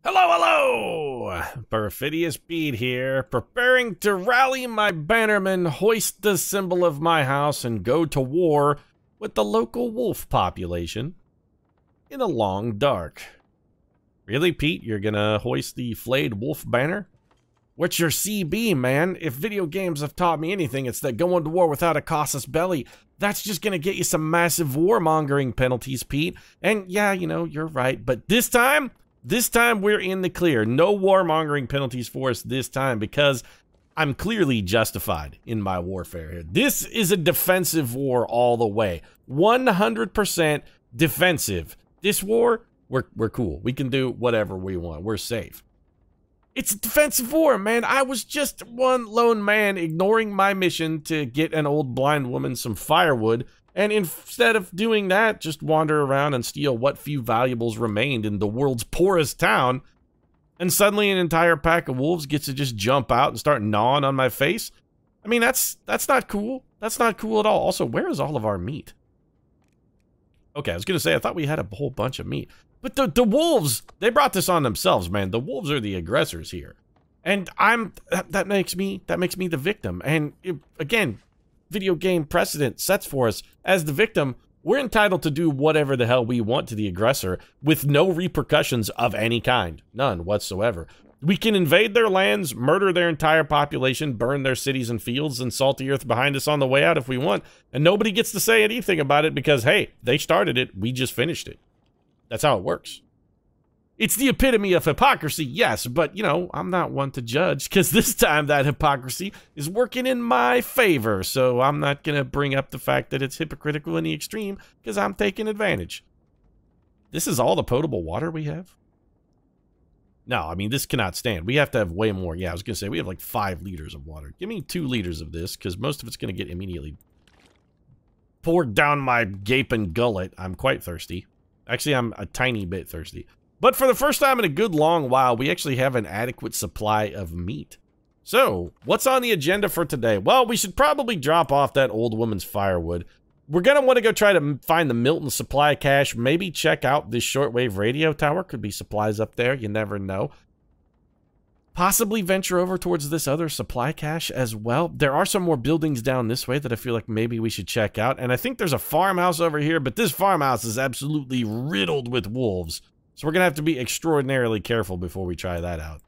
Hello, hello! Perfidious Pete here, preparing to rally my bannermen, hoist the symbol of my house, and go to war with the local wolf population in a long dark. Really, Pete? You're gonna hoist the Flayed wolf banner? What's your CB, man? If video games have taught me anything, it's that going to war without a casus belli, that's just gonna get you some massive warmongering penalties, Pete. And yeah, you know, you're right, but this time we're in the clear. No warmongering penalties for us this time because I'm clearly justified in my warfare here. This is a defensive war all the way. 100% defensive. This war, we're cool. We can do whatever we want. We're safe. It's a defensive war, man. I was just one lone man ignoring my mission to get an old blind woman some firewood, and instead of doing that, just wander around and steal what few valuables remained in the world's poorest town, and suddenly an entire pack of wolves gets to just jump out and start gnawing on my face. I mean, that's not cool. That's not cool at all. Also, where is all of our meat? Okay, I was gonna say, I thought we had a whole bunch of meat. But the wolves, they brought this on themselves, man. The wolves are the aggressors here. And that makes me the victim. And again, video game precedent sets for us as the victim, we're entitled to do whatever the hell we want to the aggressor with no repercussions of any kind. None whatsoever. We can invade their lands, murder their entire population, burn their cities and fields, and salt the earth behind us on the way out if we want. And nobody gets to say anything about it because, hey, they started it, we just finished it. That's how it works. It's the epitome of hypocrisy, yes, but, you know, I'm not one to judge, because this time that hypocrisy is working in my favor, so I'm not going to bring up the fact that it's hypocritical in the extreme, because I'm taking advantage. This is all the potable water we have? No, I mean, this cannot stand. We have to have way more. Yeah, I was going to say, we have like 5 liters of water. Give me 2 liters of this, because most of it's going to get immediately poured down my gaping gullet. I'm quite thirsty. Actually, I'm a tiny bit thirsty. But for the first time in a good long while, we actually have an adequate supply of meat. So, what's on the agenda for today? Well, we should probably drop off that old woman's firewood. We're going to want to go try to find the Milton supply cache. Maybe check out this shortwave radio tower. Could be supplies up there. You never know. Possibly venture over towards this other supply cache as well. There are some more buildings down this way that I feel like maybe we should check out. And I think there's a farmhouse over here, but this farmhouse is absolutely riddled with wolves. So we're going to have to be extraordinarily careful before we try that out.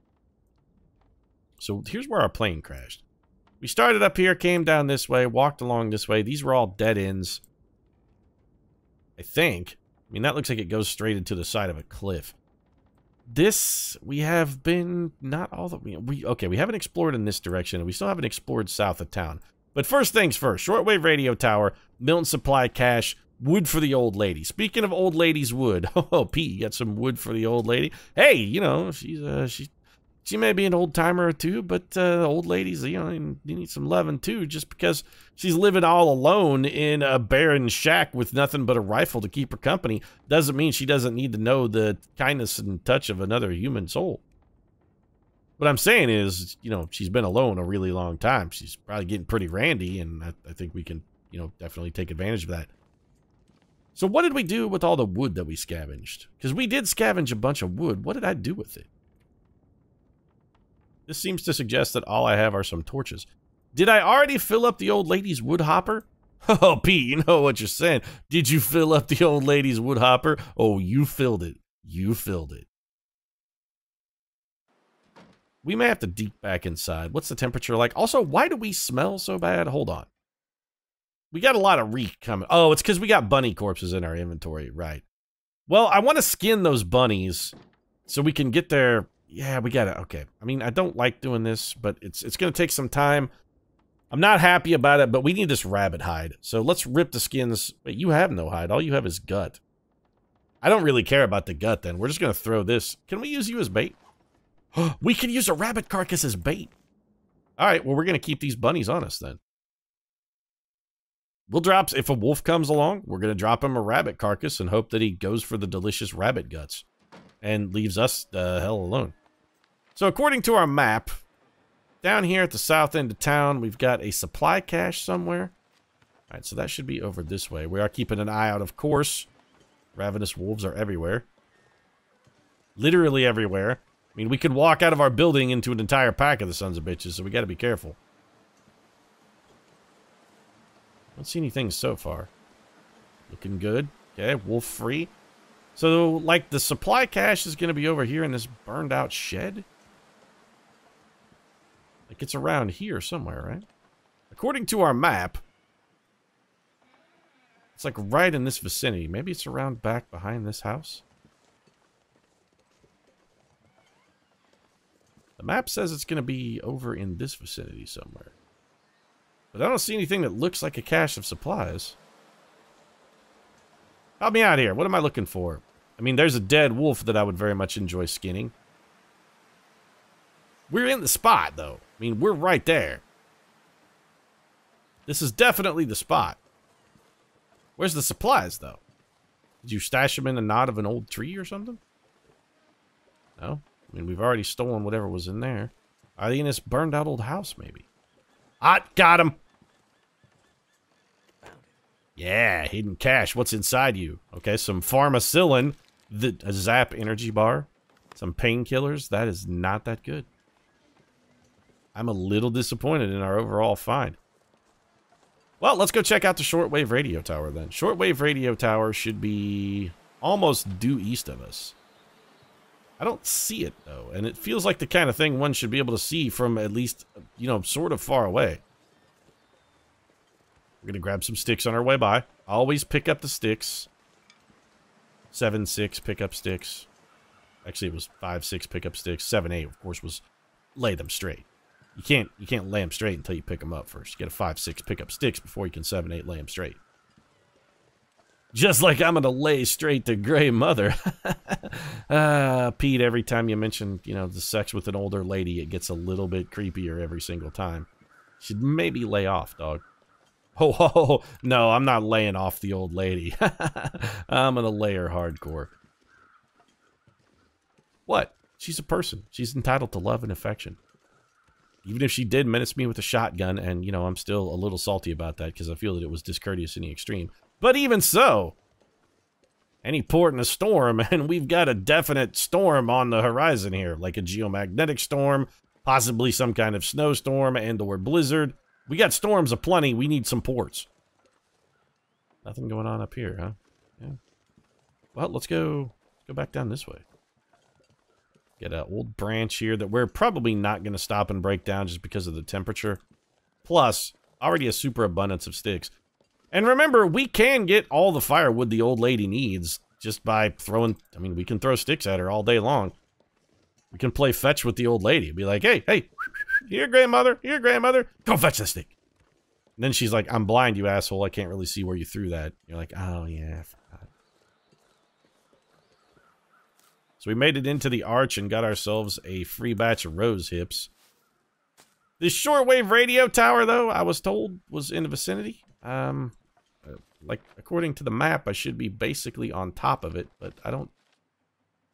So here's where our plane crashed. We started up here, came down this way, walked along this way. These were all dead ends. I think. I mean, that looks like it goes straight into the side of a cliff. This, we have been, not all that okay, we haven't explored in this direction, and we still haven't explored south of town. But first things first, shortwave radio tower, Milton supply cache, wood for the old lady. Speaking of old lady's wood, oh, Pete, you got some wood for the old lady? Hey, you know, she may be an old timer or two, but old ladies, you know, you need some loving too. Just because she's living all alone in a barren shack with nothing but a rifle to keep her company doesn't mean she doesn't need to know the kindness and touch of another human soul. What I'm saying is, you know, she's been alone a really long time. She's probably getting pretty randy, and I think we can, you know, definitely take advantage of that. So what did we do with all the wood that we scavenged? Because we did scavenge a bunch of wood. What did I do with it? This seems to suggest that all I have are some torches. Did I already fill up the old lady's wood hopper? Oh, Pete, you know what you're saying. Did you fill up the old lady's wood hopper? Oh, you filled it. You filled it. We may have to deep back inside. What's the temperature like? Also, why do we smell so bad? Hold on. We got a lot of reek coming. Oh, it's because we got bunny corpses in our inventory. Right. Well, I want to skin those bunnies so we can get their... Yeah, we got it. Okay. I mean, I don't like doing this, but it's going to take some time. I'm not happy about it, but we need this rabbit hide. So let's rip the skins. Wait, you have no hide. All you have is gut. I don't really care about the gut then. We're just going to throw this. Can we use you as bait? We can use a rabbit carcass as bait. All right, well, we're going to keep these bunnies on us then. We'll drop, if a wolf comes along, we're going to drop him a rabbit carcass and hope that he goes for the delicious rabbit guts and leaves us the hell alone. So according to our map, down here at the south end of town, we've got a supply cache somewhere. All right, so that should be over this way. We are keeping an eye out, of course. Ravenous wolves are everywhere. literally everywhere. I mean, we could walk out of our building into an entire pack of the sons of bitches, so we gotta be careful. Don't see anything so far. Looking good. Okay, wolf free. So, like, the supply cache is gonna be over here in this burned out shed? Like, it's around here somewhere, right? According to our map, it's like right in this vicinity. Maybe it's around back behind this house? The map says it's going to be over in this vicinity somewhere. But I don't see anything that looks like a cache of supplies. Help me out here. What am I looking for? I mean, there's a dead wolf that I would very much enjoy skinning. We're in the spot, though. I mean, we're right there. This is definitely the spot. Where's the supplies, though? Did you stash them in a knot of an old tree or something? No? I mean, we've already stolen whatever was in there. Are they in this burned out old house, maybe? Hot, got him! Yeah, hidden cache. What's inside you? Okay, some pharmacillin, a Zap energy bar, some painkillers. That is not that good. I'm a little disappointed in our overall find. Well, let's go check out the shortwave radio tower then. Shortwave radio tower should be almost due east of us. I don't see it, though, and it feels like the kind of thing one should be able to see from at least, you know, sort of far away. We're going to grab some sticks on our way by. Always pick up the sticks. 7-6, pick up sticks. Actually, it was 5-6, pick up sticks. 7-8, of course, was lay them straight. You can't lay them straight until you pick them up first. You get a 5-6, pick up sticks before you can 7-8, lay them straight. Just like I'm going to lay straight to Gray Mother. Pete, every time you mention, you know, the sex with an older lady, it gets a little bit creepier every single time. Should maybe lay off, dog. Oh, no, I'm not laying off the old lady. I'm going to lay her hardcore. What? She's a person. She's entitled to love and affection. Even if she did menace me with a shotgun, and, you know, I'm still a little salty about that because I feel that it was discourteous in the extreme. But even so, any port in a storm, and we've got a definite storm on the horizon here, like a geomagnetic storm, possibly some kind of snowstorm and or blizzard. We got storms aplenty. We need some ports. Nothing going on up here, huh? Yeah. Well, let's go back down this way. Get an old branch here that we're probably not going to stop and break down just because of the temperature. Plus, already a super abundance of sticks. And remember, we can get all the firewood the old lady needs just by throwing... I mean, we can throw sticks at her all day long. We can play fetch with the old lady. Be like, hey, here, grandmother, go fetch that stick. And then she's like, I'm blind, you asshole. I can't really see where you threw that. You're like, oh, yeah, I forgot. So we made it into the arch and got ourselves a free batch of rose hips. This shortwave radio tower, though, I was told was in the vicinity. Like, according to the map, I should be basically on top of it, but I don't...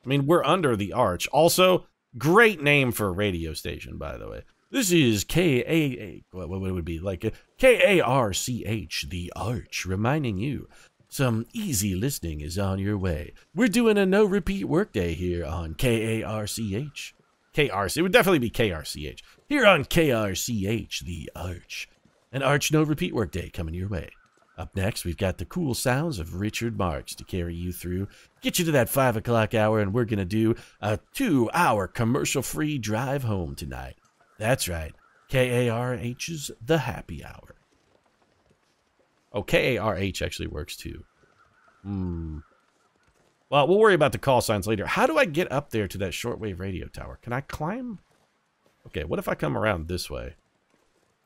I mean, we're under the arch. Also, great name for a radio station, by the way. This is K-A-A... What would it be? Like, K-A-R-C-H, the arch, reminding you some easy listening is on your way. We're doing a no-repeat workday here on K-A-R-C-H. K-R-C... It would definitely be K-R-C-H. Here on K-R-C-H, the arch. An arch no-repeat workday coming your way. Up next, we've got the cool sounds of Richard Marx to carry you through, get you to that 5 o'clock hour, and we're going to do a 2-hour commercial-free drive home tonight. That's right, KARH's The Happy Hour. Oh, KARH actually works too. Well, we'll worry about the call signs later. How do I get up there to that shortwave radio tower? Can I climb? Okay, what if I come around this way?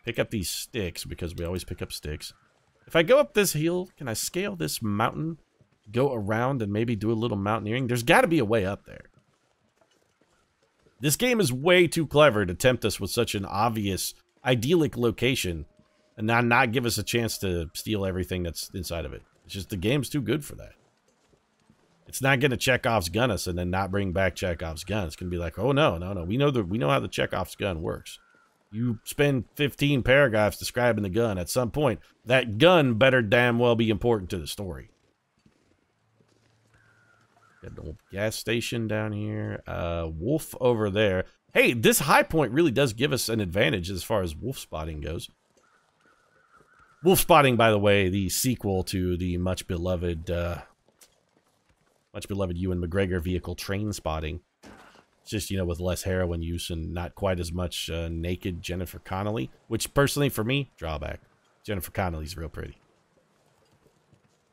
Pick up these sticks, because we always pick up sticks. If I go up this hill, can I scale this mountain, go around, and maybe do a little mountaineering? There's got to be a way up there. This game is way too clever to tempt us with such an obvious, idyllic location and not give us a chance to steal everything that's inside of it. It's just the game's too good for that. It's not going to Chekhov's gun us and then not bring back Chekhov's gun. It's going to be like, oh, no. We know how the Chekhov's gun works. You spend 15 paragraphs describing the gun. At some point, that gun better damn well be important to the story. Got an old gas station down here. Wolf over there. Hey, this high point really does give us an advantage as far as wolf spotting goes. Wolf spotting, by the way, the sequel to the much beloved Ewan McGregor vehicle Train Spotting. It's just, you know, with less heroin use and not quite as much naked Jennifer Connelly, which personally for me, drawback. Jennifer Connelly's real pretty.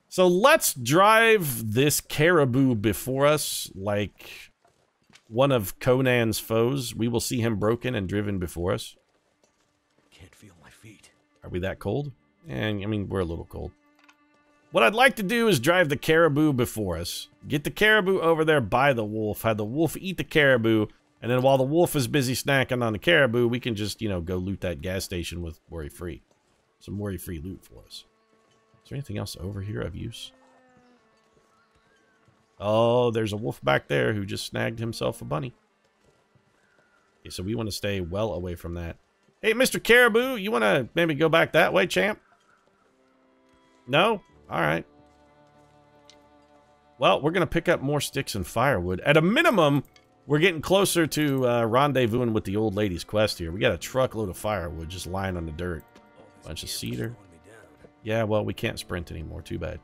So let's drive this caribou before us like one of Conan's foes. We will see him broken and driven before us. Can't feel my feet. Are we that cold? And, I mean, we're a little cold. What I'd like to do is drive the caribou before us. Get the caribou over there by the wolf. Have the wolf eat the caribou. And then while the wolf is busy snacking on the caribou, we can just, you know, go loot that gas station with worry-free. Some worry-free loot for us. Is there anything else over here of use? Oh, there's a wolf back there who just snagged himself a bunny. Okay, so we want to stay well away from that. Hey, Mr. Caribou, you want to maybe go back that way, champ? No? All right. Well, we're going to pick up more sticks and firewood. At a minimum, we're getting closer to rendezvousing with the old lady's quest here. We got a truckload of firewood just lying on the dirt. Bunch of cedar. Yeah, well, we can't sprint anymore. Too bad.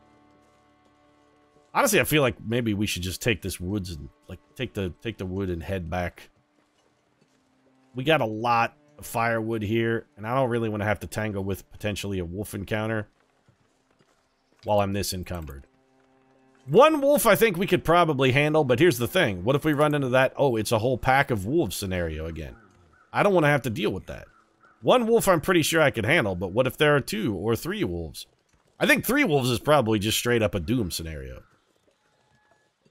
Honestly, I feel like maybe we should just take this woods and like take the wood and head back. We got a lot of firewood here, and I don't really want to have to tangle with potentially a wolf encounter while I'm this encumbered. One wolf I think we could probably handle, but here's the thing. What if we run into that, oh, it's a whole pack of wolves scenario again? I don't want to have to deal with that. One wolf I'm pretty sure I could handle, but what if there are 2 or 3 wolves? I think 3 wolves is probably just straight up a doom scenario.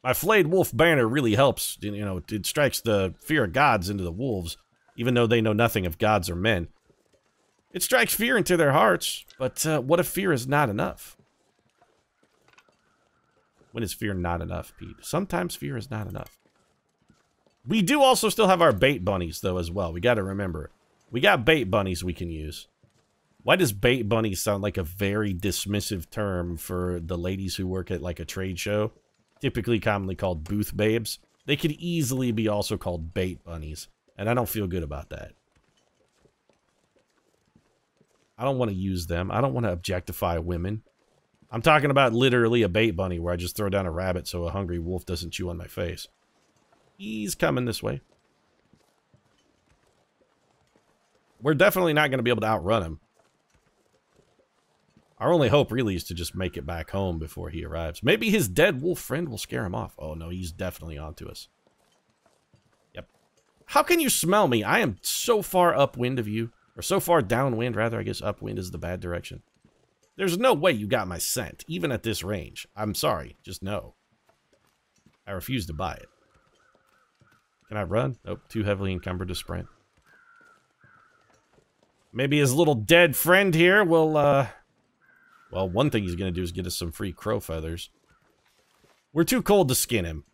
My flayed wolf banner really helps. You know, it strikes the fear of gods into the wolves, even though they know nothing of gods or men. It strikes fear into their hearts, but what if fear is not enough? When is fear not enough, Pete? Sometimes fear is not enough. We do also still have our bait bunnies, though, as well. We got to remember. We got bait bunnies we can use. Why does bait bunny sound like a very dismissive term for the ladies who work at, like, a trade show? Typically commonly called booth babes. They could easily be also called bait bunnies. And I don't feel good about that. I don't want to use them. I don't want to objectify women. I'm talking about literally a bait bunny where I just throw down a rabbit so a hungry wolf doesn't chew on my face. He's coming this way. We're definitely not going to be able to outrun him. Our only hope really is to just make it back home before he arrives. Maybe his dead wolf friend will scare him off. Oh no, he's definitely onto us. Yep. How can you smell me? I am so far upwind of you. Or so far downwind, rather. I guess upwind is the bad direction. There's no way you got my scent, even at this range. I'm sorry, just no. I refuse to buy it. Can I run? Nope, too heavily encumbered to sprint. Maybe his little dead friend here will, well, one thing he's going to do is get us some free crow feathers. We're too cold to skin him.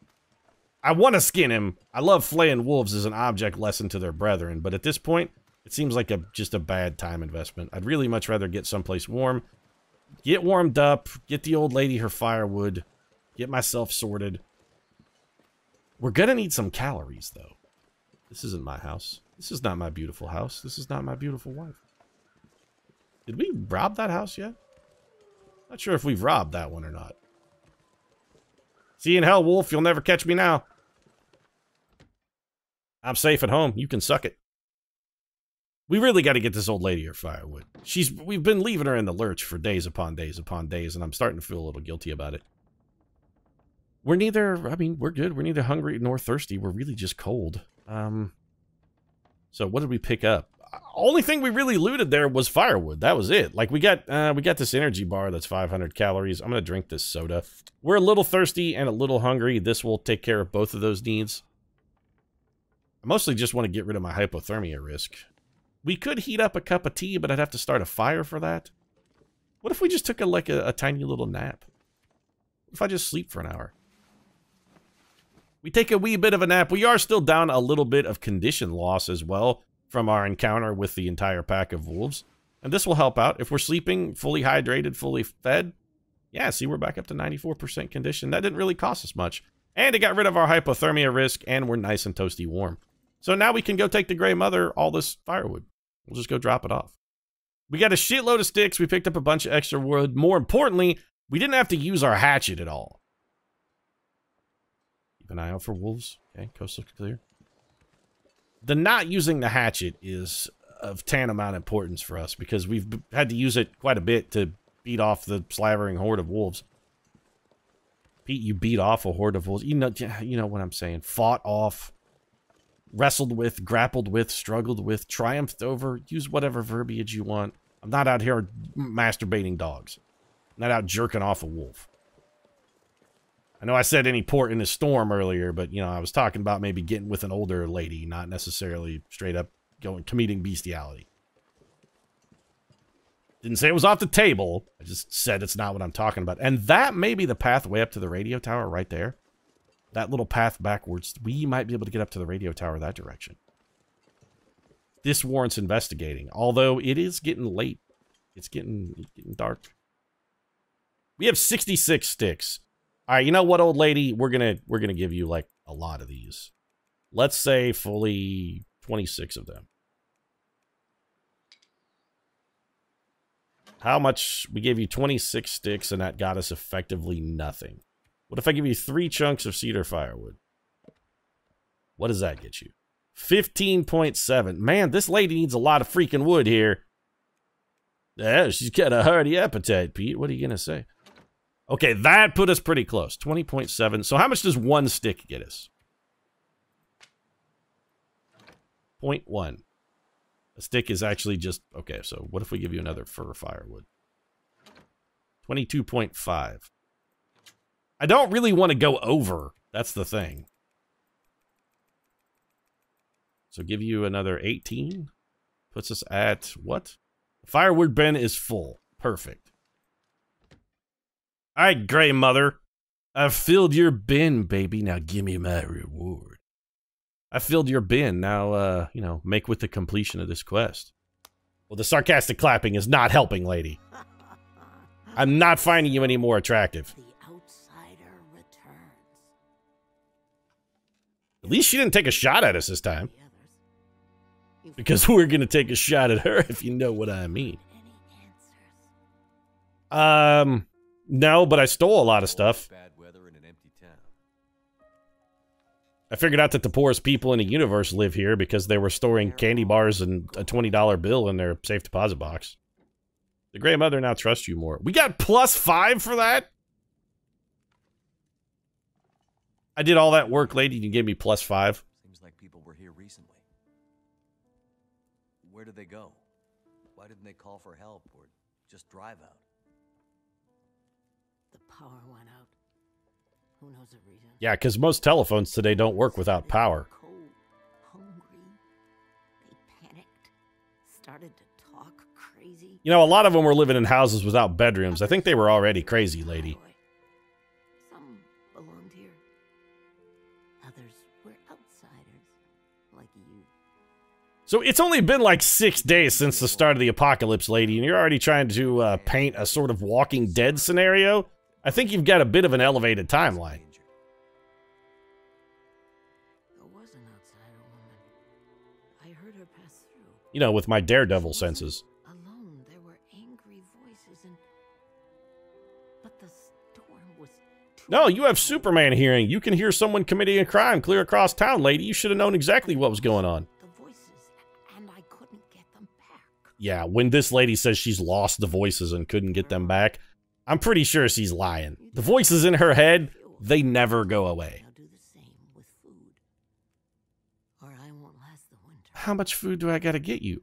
I want to skin him. I love flaying wolves as an object lesson to their brethren, but at this point, it seems like just a bad time investment. I'd really much rather get someplace warm, get warmed up, get the old lady her firewood, get myself sorted. We're going to need some calories, though. This isn't my house. This is not my beautiful house. This is not my beautiful wife. Did we rob that house yet? Not sure if we've robbed that one or not. See you in hell, wolf. You'll never catch me now. I'm safe at home. You can suck it. We really got to get this old lady her firewood. We've been leaving her in the lurch for days upon days upon days, and I'm starting to feel a little guilty about it. We're neither, I mean, we're good. We're neither hungry nor thirsty. We're really just cold. So what did we pick up? Only thing we really looted there was firewood. That was it. Like, we got this energy bar that's 500 calories. I'm going to drink this soda. We're a little thirsty and a little hungry. This will take care of both of those needs. I mostly just want to get rid of my hypothermia risk. We could heat up a cup of tea, but I'd have to start a fire for that. What if we just took a tiny little nap? What if I just sleep for an hour? We take a wee bit of a nap. We are still down a little bit of condition loss as well from our encounter with the entire pack of wolves. And this will help out. If we're sleeping, fully hydrated, fully fed, yeah, see, we're back up to 94% condition. That didn't really cost us much. And it got rid of our hypothermia risk, and we're nice and toasty warm. So now we can go take the Gray Mother all this firewood. We'll just go drop it off. We got a shitload of sticks. We picked up a bunch of extra wood. More importantly, we didn't have to use our hatchet at all. Keep an eye out for wolves. Okay, coast looks clear. The not using the hatchet is of tantamount importance for us because we've had to use it quite a bit to beat off the slavering horde of wolves. Pete, you beat off a horde of wolves. You know what I'm saying. Fought off, wrestled with, grappled with, struggled with, triumphed over. Use whatever verbiage you want. I'm not out here masturbating dogs. I'm not out jerking off a wolf. I know I said any port in a storm earlier, but, you know, I was talking about maybe getting with an older lady, not necessarily straight up committing bestiality. Didn't say it was off the table. I just said it's not what I'm talking about. And that may be the pathway up to the radio tower right there. That little path backwards. We might be able to get up to the radio tower that direction. This warrants investigating. Although it is getting late. It's getting dark. We have 66 sticks. All right, you know what, old lady? We're gonna give you like a lot of these. Let's say fully 26 of them. How much? We gave you 26 sticks, and that got us effectively nothing. What if I give you 3 chunks of cedar firewood? What does that get you? 15.7. Man, this lady needs a lot of freaking wood here. Yeah, she's got a hearty appetite, Pete. What are you gonna say? Okay, that put us pretty close. 20.7. So how much does 1 stick get us? 0.1. A stick is actually just... Okay, so what if we give you another fir firewood? 22.5. I don't really want to go over. That's the thing. So give you another 18. Puts us at what? The firewood bin is full. Perfect. All right, Gray Mother. I've filled your bin, baby. Now give me my reward. I filled your bin. Now, you know, make with the completion of this quest. Well, the sarcastic clapping is not helping, lady. I'm not finding you any more attractive. The outsider returns. At least she didn't take a shot at us this time. Because we're going to take a shot at her, if you know what I mean. No, but I stole a lot of stuff. Bad weather in an empty town. I figured out that the poorest people in the universe live here because they were storing candy bars and a $20 bill in their safe deposit box. The Gray Mother now trusts you more. We got +5 for that? I did all that work, lady. You gave me +5. Seems like people were here recently. Where did they go? Why didn't they call for help or just drive out? The power went out. Who knows the reason? Yeah, because most telephones today don't work without power. Cold, hungry. They panicked. Started to talk crazy. You know, a lot of them were living in houses without bedrooms. I think they were already crazy, lady. Some belonged here. Others were outsiders, like you. So it's only been like 6 days since the start of the apocalypse, lady, and you're already trying to paint a sort of Walking Dead scenario? I think you've got a bit of an elevated timeline. There was an outsider woman. I heard her pass through. You know, with my daredevil senses. Alone, there were angry voices and... But the storm was too... No, you have Superman hearing. You can hear someone committing a crime clear across town, lady. You should have known exactly what was going on. The voices, and I couldn't get them back. Yeah, when this lady says she's lost the voices and couldn't get them back, I'm pretty sure she's lying. The voices in her head, they never go away. I'll do the same with food. Or I won't last the winter. How much food do I gotta get you?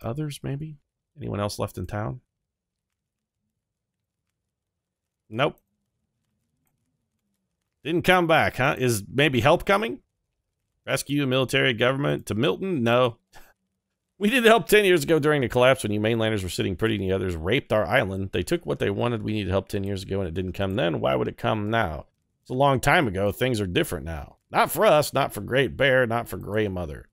Others, maybe? Anyone else left in town? Nope. Didn't come back, huh? Is maybe help coming? Rescue, military, government, to Milton? No. We did help 10 years ago during the collapse when you mainlanders were sitting pretty and the others raped our island. They took what they wanted. We needed help 10 years ago and it didn't come then. Why would it come now? It's a long time ago. Things are different now. Not for us, not for Great Bear, not for Gray Mother.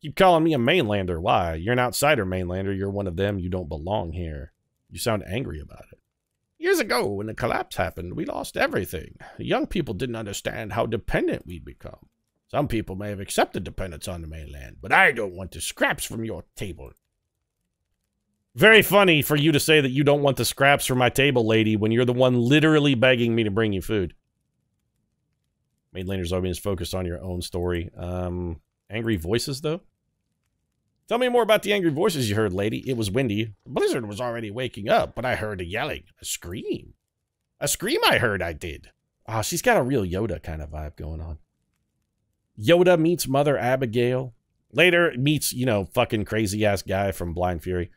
Keep calling me a mainlander. Why? You're an outsider mainlander. You're one of them. You don't belong here. You sound angry about it. Years ago, when the collapse happened, we lost everything. The young people didn't understand how dependent we'd become. Some people may have accepted dependence on the mainland, but I don't want the scraps from your table. Very funny for you to say that you don't want the scraps from my table, lady, when you're the one literally begging me to bring you food. Mainlanders always focused on your own story. Angry voices, though? Tell me more about the angry voices you heard, lady. It was windy. The blizzard was already waking up, but I heard a yelling. A scream. A scream I heard, I did. Ah, she's got a real Yoda kind of vibe going on. Yoda meets Mother Abigail. Later, meets, you know, fucking crazy-ass guy from Blind Fury.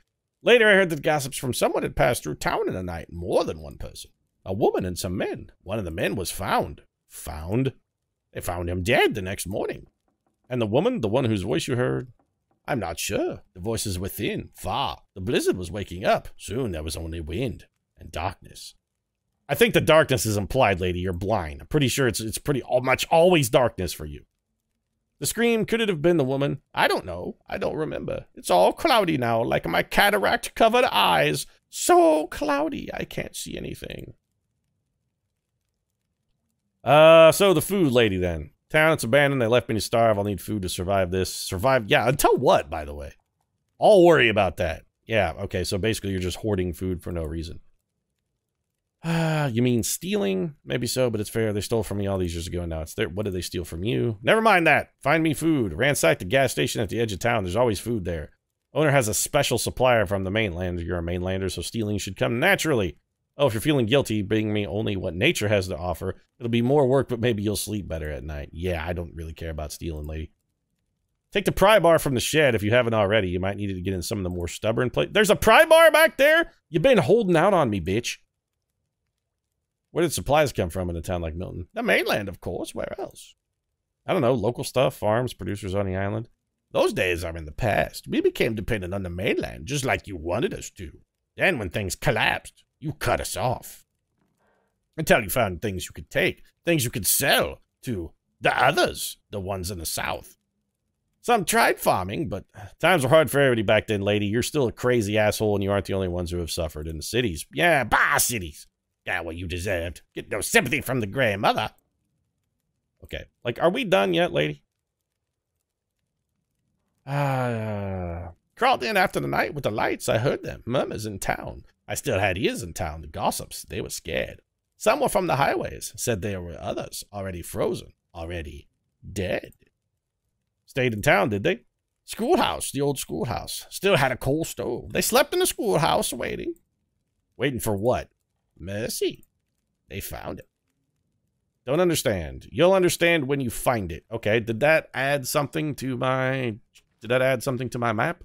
Later, I heard that gossips from someone had passed through town in the night. More than one person. A woman and some men. One of the men was found. Found? They found him dead the next morning. And the woman, the one whose voice you heard? I'm not sure. The voices within, far. The blizzard was waking up. Soon there was only wind and darkness. I think the darkness is implied, lady. You're blind. I'm pretty sure it's pretty much always darkness for you. The scream, could it have been the woman? I don't know. I don't remember. It's all cloudy now, like my cataract-covered eyes. So cloudy, I can't see anything. So the food lady then. Town, it's abandoned. They left me to starve. I'll need food to survive this. Survive? Yeah, until what, by the way? I'll worry about that. Yeah, okay, so basically you're just hoarding food for no reason. You mean stealing? Maybe so, but it's fair. They stole from me all these years ago. Now it's there. What did they steal from you? Never mind that. Find me food. Ransack the gas station at the edge of town. There's always food there. Owner has a special supplier from the mainland. You're a mainlander, so stealing should come naturally. Oh, if you're feeling guilty, bring me only what nature has to offer. It'll be more work, but maybe you'll sleep better at night. Yeah, I don't really care about stealing, lady. Take the pry bar from the shed if you haven't already. You might need it to get in some of the more stubborn places. There's a pry bar back there? You've been holding out on me, bitch. Where did supplies come from in a town like Milton? The mainland, of course. Where else? I don't know. Local stuff, farms, producers on the island. Those days are in the past. We became dependent on the mainland, just like you wanted us to. Then when things collapsed, you cut us off. Until you found things you could take, things you could sell to the others, the ones in the south. Some tried farming, but times were hard for everybody back then, lady. You're still a crazy asshole, and you aren't the only ones who have suffered in the cities. Yeah, bah, cities. Got what you deserved. Get no sympathy from the Grey Mother. Okay, like, are we done yet, lady? Crawled in after the night with the lights. I heard them. Murmurs in town. I still had ears in town. The gossips, they were scared. Some were from the highways. Said there were others already frozen, already dead. Stayed in town, did they? Schoolhouse, the old schoolhouse. Still had a coal stove. They slept in the schoolhouse waiting. Waiting for what? Mercy. They found it. Don't understand. You'll understand when you find it. Okay, did that add something to my... Did that add something to my map?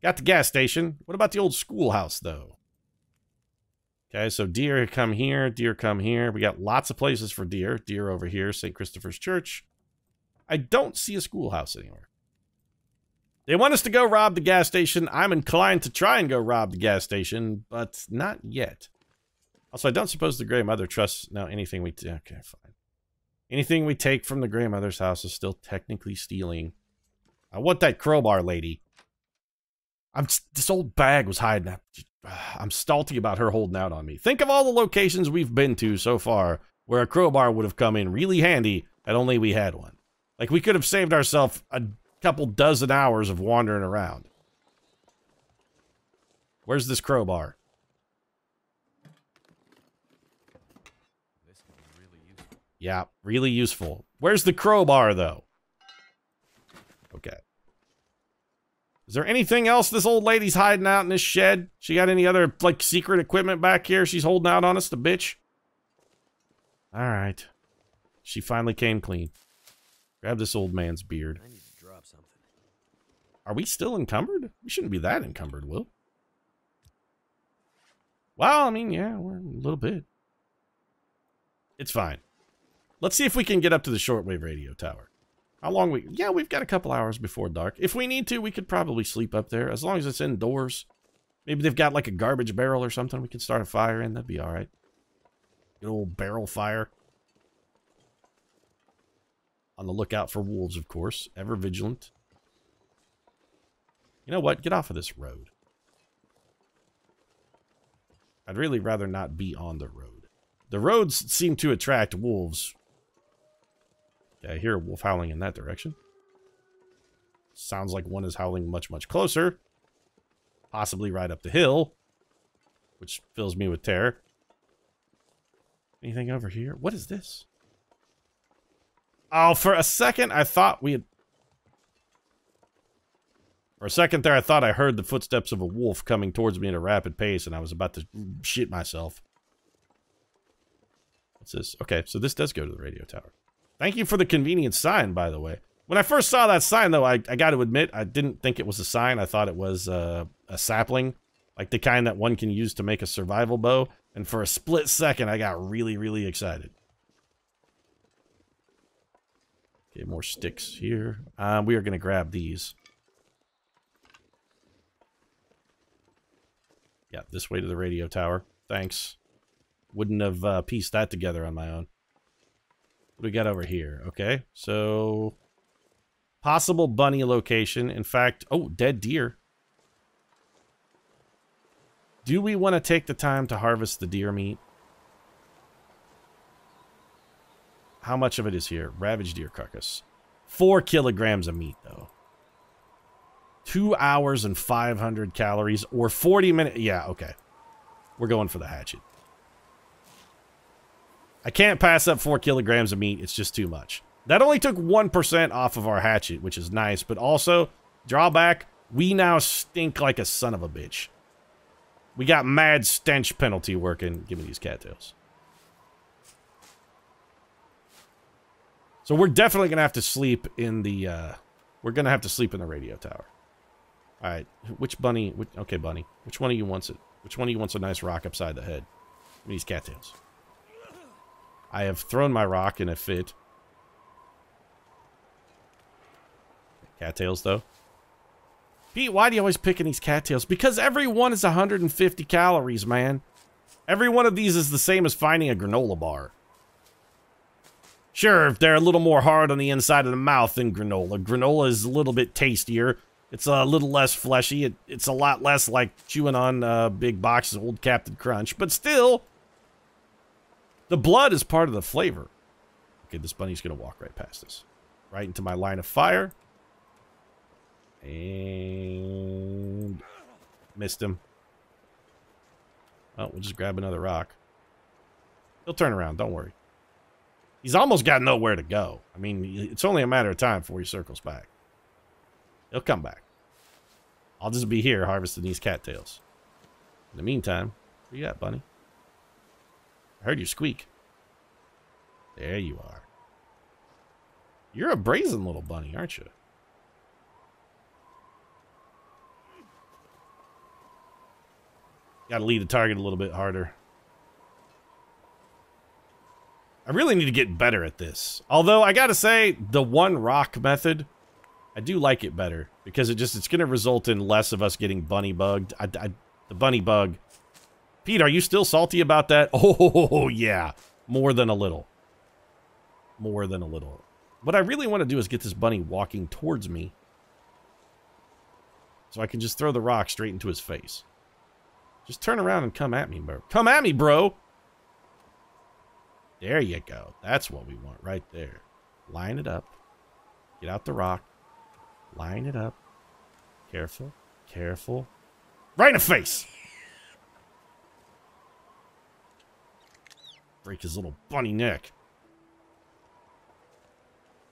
Got the gas station. What about the old schoolhouse, though? Okay, so deer come here. Deer come here. We got lots of places for deer. Deer over here. St. Christopher's Church. I don't see a schoolhouse anywhere. They want us to go rob the gas station. I'm inclined to try and go rob the gas station, but not yet. Also, I don't suppose the Grey Mother trusts... Now, anything we... Okay, fine. Anything we take from the Grey Mother's house is still technically stealing. I want that crowbar, lady. This old bag was hiding. I'm salty about her holding out on me. Think of all the locations we've been to so far where a crowbar would have come in really handy had only we had one. Like, we could have saved ourselves a couple dozen hours of wandering around. Where's this crowbar? This can be really useful. Yeah, really useful. Where's the crowbar, though? Okay. Is there anything else this old lady's hiding out in this shed? She got any other, like, secret equipment back here she's holding out on us, the bitch? Alright. She finally came clean. Grab this old man's beard. I need to drop something. Are we still encumbered? We shouldn't be that encumbered, Will. Well, I mean, yeah, we're a little bit. It's fine. Let's see if we can get up to the shortwave radio tower. How long yeah, we've got a couple hours before dark. If we need to, we could probably sleep up there, as long as it's indoors. Maybe they've got like a garbage barrel or something we can start a fire in. That'd be all right. Good old barrel fire. On the lookout for wolves, of course. Ever vigilant. You know what? Get off of this road. I'd really rather not be on the road. The roads seem to attract wolves. Yeah, I hear a wolf howling in that direction. Sounds like one is howling much, much closer. Possibly right up the hill. Which fills me with terror. Anything over here? What is this? Oh, for a second, I thought we had... For a second there, I thought I heard the footsteps of a wolf coming towards me at a rapid pace, and I was about to shit myself. What's this? Okay, so this does go to the radio tower. Thank you for the convenient sign, by the way. When I first saw that sign, though, I got to admit, I didn't think it was a sign. I thought it was a sapling, like the kind that one can use to make a survival bow. And for a split second, I got really, really excited. Okay, more sticks here. We are going to grab these. Yeah, this way to the radio tower. Thanks. Wouldn't have pieced that together on my own. What do we got over here? Okay, so... Possible bunny location. In fact... Oh, dead deer. Do we want to take the time to harvest the deer meat? How much of it is here? Ravaged deer carcass. 4 kilograms of meat, though. 2 hours and 500 calories, or 40 minutes. Yeah, okay. We're going for the hatchet. I can't pass up 4 kilograms of meat. It's just too much. That only took 1% off of our hatchet, which is nice. But also, drawback, we now stink like a son of a bitch. We got mad stench penalty working. Give me these cattails. So we're definitely going to have to sleep in the, we're going to have to sleep in the radio tower. Alright, which bunny, okay, bunny. Which one of you wants it? Which one of you wants a nice rock upside the head? Give me these cattails. I have thrown my rock in a fit. Cattails, though. Pete, why do you always pick in these cattails? Because every one is 150 calories, man. Every one of these is the same as finding a granola bar. Sure, if they're a little more hard on the inside of the mouth than granola. Granola is a little bit tastier. It's a little less fleshy. It's a lot less like chewing on big boxes of Old Captain Crunch. But still, the blood is part of the flavor. Okay, this bunny's going to walk right past us. Right into my line of fire. And... missed him. Oh, we'll just grab another rock. He'll turn around, don't worry. He's almost got nowhere to go. I mean, it's only a matter of time before he circles back. He'll come back. I'll just be here harvesting these cattails. In the meantime, where you at, bunny? I heard you squeak. There you are. You're a brazen little bunny, aren't you? Gotta lead the target a little bit harder. I really need to get better at this. Although, I gotta say, the one rock method, I do like it better. Because it's gonna result in less of us getting bunny bugged. The bunny bug. Pete, are you still salty about that? Oh, yeah. More than a little. More than a little. What I really want to do is get this bunny walking towards me. So I can just throw the rock straight into his face. Just turn around and come at me, bro. Come at me, bro! There you go. That's what we want right there. Line it up. Get out the rock. Line it up. Careful. Careful. Right in the face! Break his little bunny neck.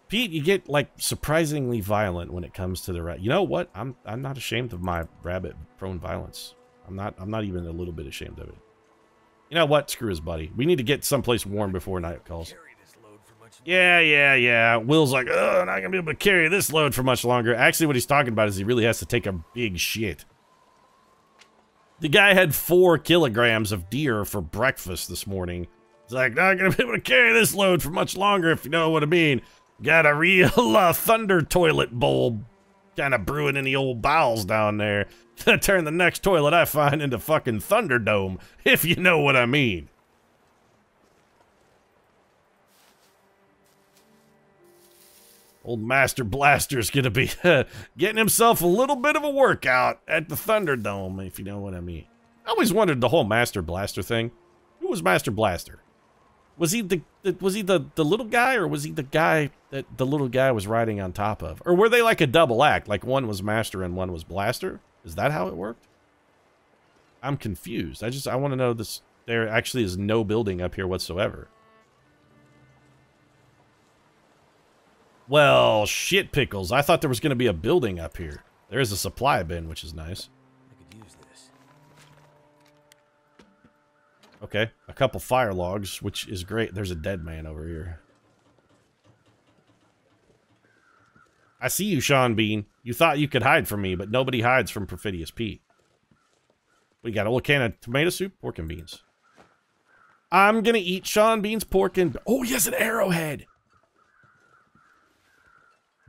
Pete, you get, like, surprisingly violent when it comes to the rat. You know what? I'm not ashamed of my rabbit-prone violence. I'm not even a little bit ashamed of it. You know what? Screw his buddy. We need to get someplace warm before night calls. Yeah. Will's like, oh, I'm not gonna be able to carry this load for much longer. Actually, what he's talking about is he really has to take a big shit. The guy had 4 kilograms of deer for breakfast this morning. He's like, not gonna be able to carry this load for much longer, if you know what I mean. Got a real thunder toilet bowl kind of brewing in the old bowels down there. Turn the next toilet I find into fucking Thunderdome, if you know what I mean. Old Master Blaster's gonna be getting himself a little bit of a workout at the Thunderdome, if you know what I mean. I always wondered the whole Master Blaster thing. Who was Master Blaster? Was he the little guy, or was he the guy that the little guy was riding on top of? Or were they like a double act, like one was Master and one was Blaster? Is that how it worked? I'm confused. I want to know this. There actually is no building up here whatsoever. Well, shit pickles. I thought there was going to be a building up here. There is a supply bin, which is nice. I could use this. Okay, a couple fire logs, which is great. There's a dead man over here. I see you, Sean Bean. You thought you could hide from me, but nobody hides from Perfidious Pete. We got a little can of tomato soup, pork and beans. I'm gonna eat Sean Bean's pork and... Oh, he has an arrowhead!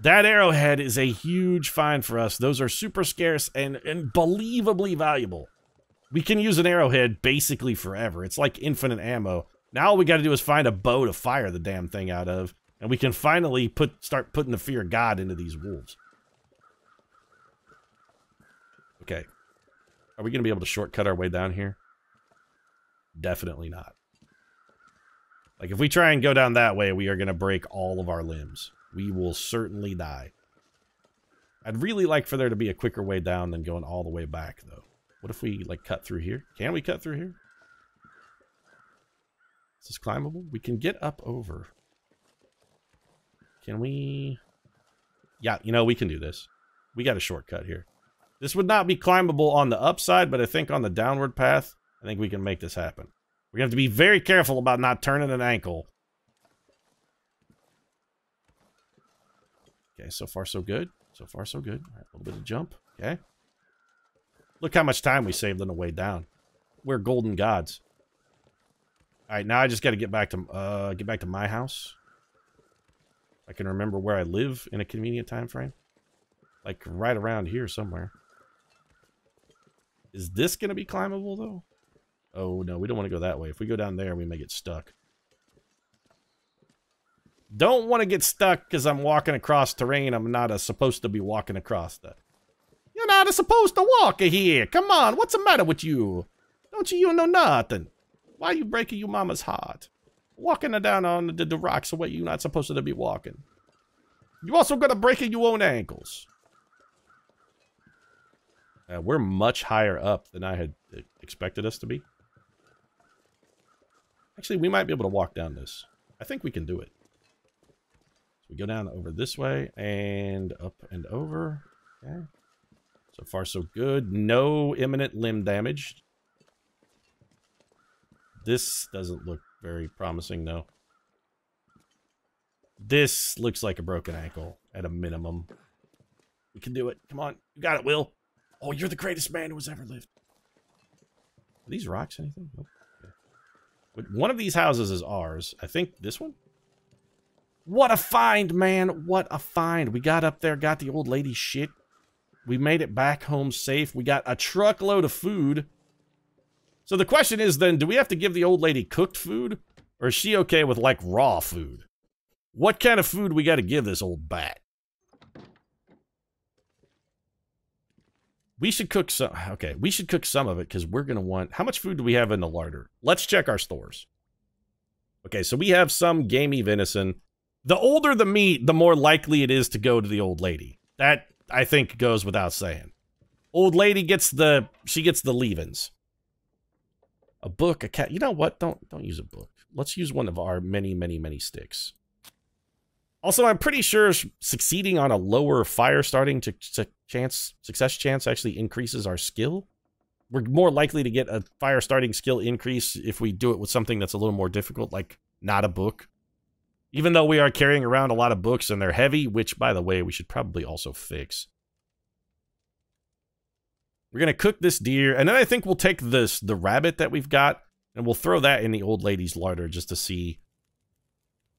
That arrowhead is a huge find for us. Those are super scarce and unbelievably valuable. We can use an arrowhead basically forever. It's like infinite ammo. Now all we gotta do is find a bow to fire the damn thing out of, and we can finally start putting the fear of God into these wolves. Okay. Are we gonna be able to shortcut our way down here? Definitely not. Like, if we try and go down that way, we are gonna break all of our limbs. We will certainly die. I'd really like for there to be a quicker way down than going all the way back, though. What if we, like, cut through here? Can we cut through here? Is this climbable? We can get up over. Can we... Yeah, you know, we can do this. We got a shortcut here. This would not be climbable on the upside, but I think on the downward path, I think we can make this happen. We're going to have to be very careful about not turning an ankle. Okay, so far so good. So far so good. All right, a little bit of jump. Okay. Look how much time we saved on the way down. We're golden gods. All right, now I just got to get back to my house. I can remember where I live in a convenient time frame. Like right around here somewhere. Is this going to be climbable though? Oh no, we don't want to go that way. If we go down there, we may get stuck. Don't want to get stuck because I'm walking across terrain I'm not supposed to be walking across. You're not supposed to walk here. Come on, what's the matter with you? Don't you know nothing? Why you breaking your mama's heart? Walking her down on the rocks the way you're not supposed to be walking. You also gonna break your own ankles. We're much higher up than I had expected us to be. Actually, we might be able to walk down this. I think we can do it. So we go down over this way and up and over. Okay. So far, so good. No imminent limb damage. This doesn't look very promising, though. This looks like a broken ankle at a minimum. We can do it. Come on. You got it, Will. Oh, you're the greatest man who has ever lived. Are these rocks anything? Nope. Okay. One of these houses is ours. I think this one? What a find, man. What a find. We got up there, got the old lady's shit. We made it back home safe. We got a truckload of food. So the question is then, do we have to give the old lady cooked food? Or is she okay with, like, raw food? What kind of food we got to give this old bat? We should cook some... Okay, we should cook some of it because we're going to want... How much food do we have in the larder? Let's check our stores. Okay, so we have some gamey venison. The older the meat, the more likely it is to go to the old lady. That, I think, goes without saying. Old lady gets the... She gets the leavings. A book, a cat... You know what? Don't use a book. Let's use one of our many, many, many sticks. Also, I'm pretty sure succeeding on a lower fire starting success chance actually increases our skill. We're more likely to get a fire starting skill increase if we do it with something that's a little more difficult, like not a book. Even though we are carrying around a lot of books and they're heavy, which, by the way, we should probably also fix. We're going to cook this deer, and then I think we'll take the rabbit that we've got, and we'll throw that in the old lady's larder just to see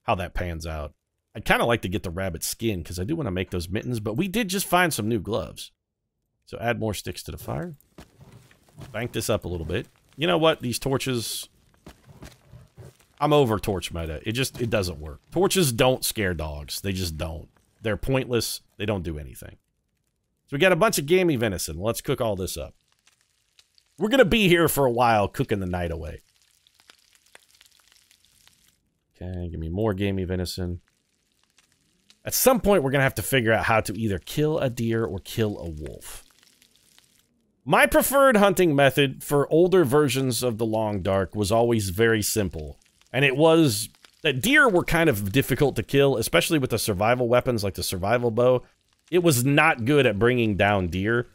how that pans out. I'd kind of like to get the rabbit skin, because I do want to make those mittens, but we did just find some new gloves. So add more sticks to the fire. Bank this up a little bit. You know what? These torches... I'm over torch meta. It doesn't work. Torches don't scare dogs. They just don't. They're pointless. They don't do anything. So we got a bunch of gamey venison. Let's cook all this up. We're going to be here for a while cooking the night away. Okay, give me more gamey venison. At some point, we're going to have to figure out how to either kill a deer or kill a wolf. My preferred hunting method for older versions of the Long Dark was always very simple. And it was that deer were kind of difficult to kill, especially with the survival weapons like the survival bow. It was not good at bringing down deer,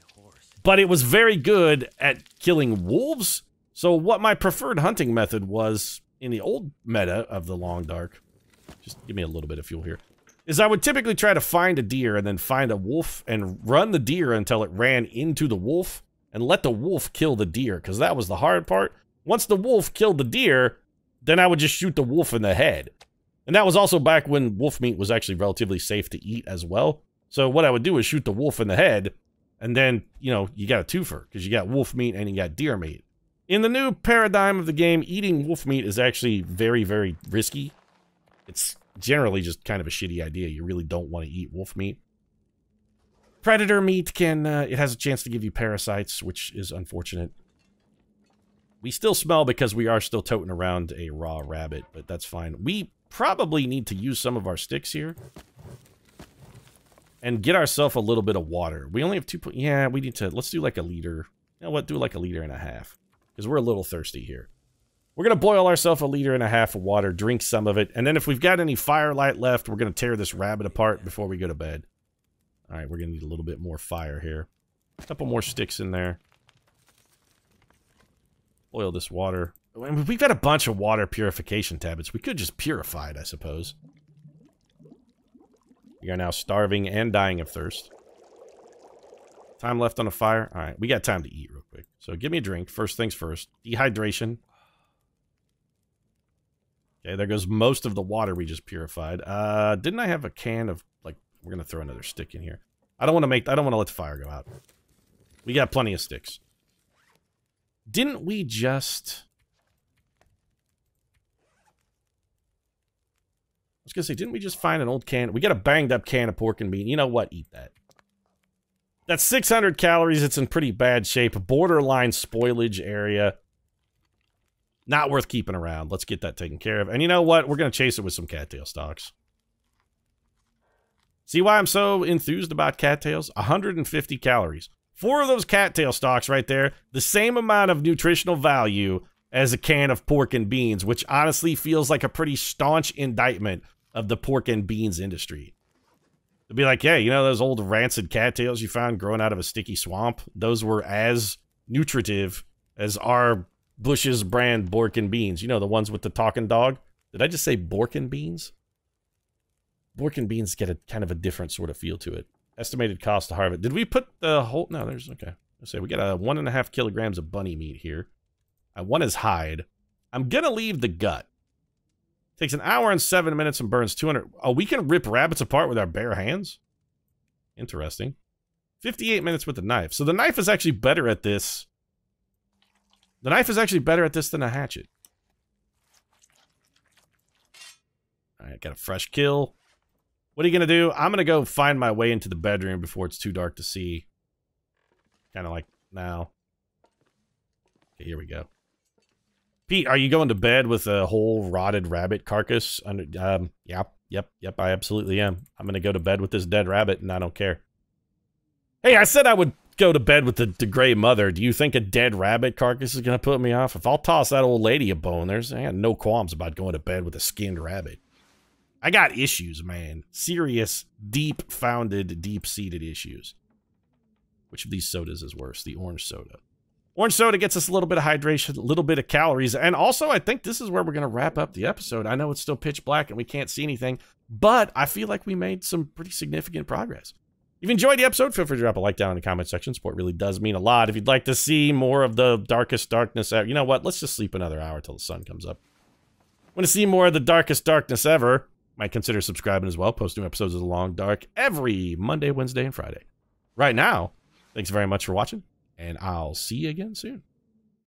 but it was very good at killing wolves. So what my preferred hunting method was in the old meta of the Long Dark, just give me a little bit of fuel here, is I would typically try to find a deer and then find a wolf and run the deer until it ran into the wolf and let the wolf kill the deer, because that was the hard part. Once the wolf killed the deer, then I would just shoot the wolf in the head. And that was also back when wolf meat was actually relatively safe to eat as well. So what I would do is shoot the wolf in the head, and then, you know, you got a twofer, because you got wolf meat and you got deer meat. In the new paradigm of the game, eating wolf meat is actually very, very risky. It's generally just kind of a shitty idea. You really don't want to eat wolf meat. Predator meat can, it has a chance to give you parasites, which is unfortunate. We still smell because we are still toting around a raw rabbit, but that's fine. We probably need to use some of our sticks here and get ourselves a little bit of water. We only have 2. Yeah, we need to, let's do like a liter. You know what, do like a liter and a half, because we're a little thirsty here. We're going to boil ourselves a liter and a half of water, drink some of it, and then if we've got any firelight left, we're going to tear this rabbit apart before we go to bed. All right, we're going to need a little bit more fire here. A couple more sticks in there. Boil this water. I mean, we've got a bunch of water purification tablets. We could just purify it, I suppose. We are now starving and dying of thirst. Time left on the fire. All right, we got time to eat real quick. So give me a drink. First things first. Dehydration. Okay, there goes most of the water we just purified. Didn't I have a can of, like, we're going to throw another stick in here. I don't want to let the fire go out. We got plenty of sticks. Didn't we just... I was going to say, didn't we just find an old can? We got a banged up can of pork and bean. You know what? Eat that. That's 600 calories. It's in pretty bad shape. Borderline spoilage area. Not worth keeping around. Let's get that taken care of. And you know what? We're going to chase it with some cattail stalks. See why I'm so enthused about cattails? 150 calories. 4 of those cattail stalks right there, the same amount of nutritional value as a can of pork and beans, which honestly feels like a pretty staunch indictment of the pork and beans industry. To be like, yeah, you know those old rancid cattails you found growing out of a sticky swamp? Those were as nutritive as our Bush's brand pork and beans. You know, the ones with the talking dog? Did I just say pork and beans? Pork and beans get a kind of a different sort of feel to it. Estimated cost to harvest. Did we put the whole... No, there's... Okay. Let's say we got 1.5 kilograms of bunny meat here. I want his hide. I'm going to leave the gut. Takes an hour and 7 minutes and burns 200... Oh, we can rip rabbits apart with our bare hands? Interesting. 58 minutes with the knife. So the knife is actually better at this. The knife is actually better at this than a hatchet. Alright, got a fresh kill. What are you going to do? I'm going to go find my way into the bedroom before it's too dark to see. Kind of like now. Okay, here we go. Pete, are you going to bed with a whole rotted rabbit carcass? Yep, I absolutely am. I'm going to go to bed with this dead rabbit, and I don't care. Hey, I said I would go to bed with the gray mother. Do you think a dead rabbit carcass is going to put me off? If I'll toss that old lady a bone, I got no qualms about going to bed with a skinned rabbit. I got issues, man. Serious, deep-founded, deep-seated issues. Which of these sodas is worse? The orange soda. Orange soda gets us a little bit of hydration, a little bit of calories, and also I think this is where we're going to wrap up the episode. I know it's still pitch black and we can't see anything, but I feel like we made some pretty significant progress. If you enjoyed the episode, feel free to drop a like down in the comment section. Support really does mean a lot. If you'd like to see more of the darkest darkness ever, you know what? Let's just sleep another hour till the sun comes up. Want to see more of the darkest darkness ever? Might consider subscribing as well. Post new episodes of The Long Dark every Monday, Wednesday, and Friday. Right now, thanks very much for watching, and I'll see you again soon.